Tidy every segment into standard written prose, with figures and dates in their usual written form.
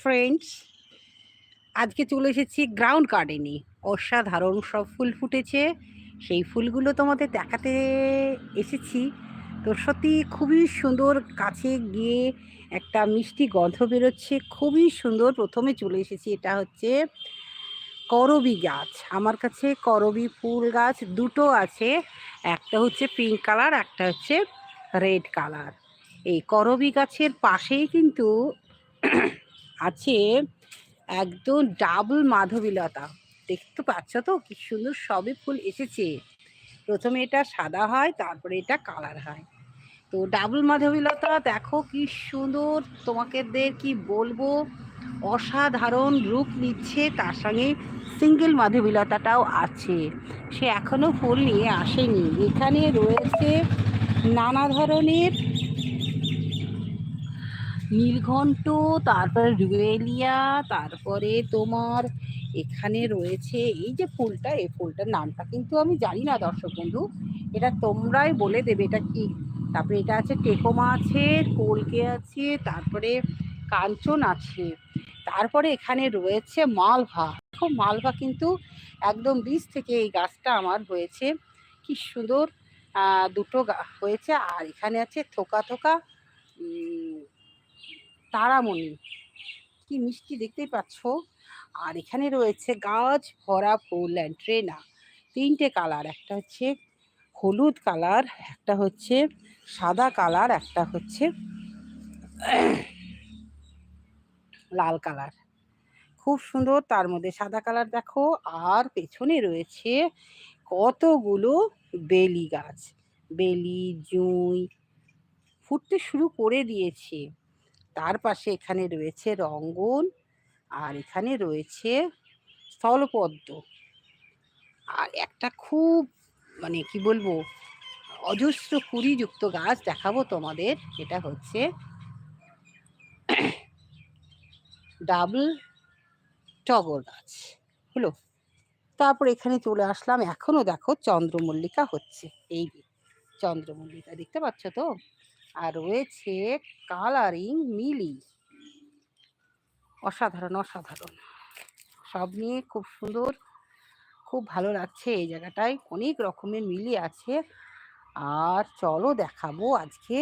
Friends, আজকে চলে এসেছি গ্রাউন্ড গার্ডেনে। অসাধারণ সব ফুল ফুটেছে, সেই ফুলগুলো তোমাদের দেখাতে এসেছি। তো সত্যি খুবই সুন্দর, কাছে গিয়ে একটা মিষ্টি গন্ধ বেরোচ্ছে, খুবই সুন্দর। প্রথমে চলে এসেছি, এটা হচ্ছে করবী গাছ। আমার কাছে করবী ফুল গাছ দুটো আছে, একটা হচ্ছে পিঙ্ক কালার, একটা হচ্ছে রেড কালার। এই করবী গাছের পাশেই কিন্তু আছে একদম ডাবল মাধবীলতা। দেখতে পাচ্ছ তো কি সুন্দর সবে ফুল এসেছে। প্রথমে এটা সাদা হয়, তারপরে এটা কালার হয়। তো ডাবল মাধবীলতা দেখো কি সুন্দর, তোমাকেদের কি বলবো, অসাধারণ রূপ নিচ্ছে। তার সঙ্গে সিঙ্গেল মাধবীলতাটাও আছে, সে এখনো ফুল নিয়ে আসেনি। এখানে রয়েছে নানা ধরনের নীলঘণ্ট, তারপরে রুয়েলিয়া, তারপরে তোমার এখানে রয়েছে এই যে ফুলটা, এই ফুলটার নামটা কিন্তু আমি জানি না দর্শক বন্ধু, এটা তোমরাই বলে দেবে এটা কি। তারপরে এটা আছে টেকোমা আছে, কলকে আছে, তারপরে কাঞ্চন আছে, তারপরে এখানে রয়েছে মালভা। দেখো মালভা কিন্তু একদম বীজ থেকে এই গাছটা আমার হয়েছে, কি সুন্দর দুটো হয়েছে। আর এখানে আছে থোকা থোকা তারামণি, কি মিষ্টি দেখতেই পাচ্ছ। আর এখানে রয়েছে গাছ ভরা ফুল অ্যান্ট্রেনা, তিনটে কালার, একটা হচ্ছে হলুদ কালার, একটা হচ্ছে সাদা কালার, একটা হচ্ছে লাল কালার। খুব সুন্দর, তার মধ্যে সাদা কালার দেখো। আর পেছনে রয়েছে কতগুলো বেলি গাছ, বেলি জুঁই ফুটতে শুরু করে দিয়েছে। তার পাশে এখানে রয়েছে রঙ্গন, আর এখানে রয়েছে স্থলপদ্ম। আর একটা খুব মানে কি বলবো, অজস্র কুড়িযুক্ত গাছ দেখাবো তোমাদের, এটা হচ্ছে ডাবল টগর গাছ হলো। তারপর এখানে চলে আসলাম, এখনো দেখো চন্দ্রমল্লিকা হচ্ছে, এই চন্দ্রমল্লিকা দেখতে পাচ্ছ তো। আর রয়েছে কালারিং মিলি, অসাধারণ অসাধারণ সব নিয়ে খুব সুন্দর, খুব ভালো লাগছে এই জায়গাটায়, অনেক রকমের মিলি আছে। আর চলো দেখাবো আজকে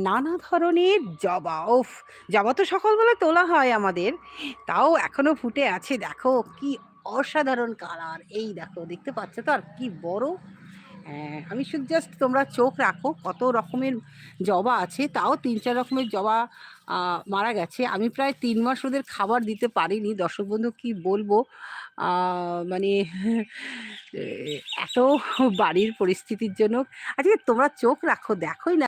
নানা ধরনের জবা। ওফ, জবা তো সকালবেলা তোলা হয় আমাদের, তাও এখনো ফুটে আছে। দেখো কি অসাধারণ কালার, এই দেখো দেখতে পাচ্ছ তো, আর কি বড়। আমি শুধু জাস্ট তোমরা চোখ রাখো, কত রকমের জবা আছে। তাও 3-4 রকমের জবা মারা গেছে। আমি প্রায় 3 মাস ওদের খাবার দিতে পারিনি দর্শক বন্ধু, কি বলবো। মানে এত বাড়ির পরিস্থিতির জন্য। আজকে তোমরা চোখ রাখো, দেখোই না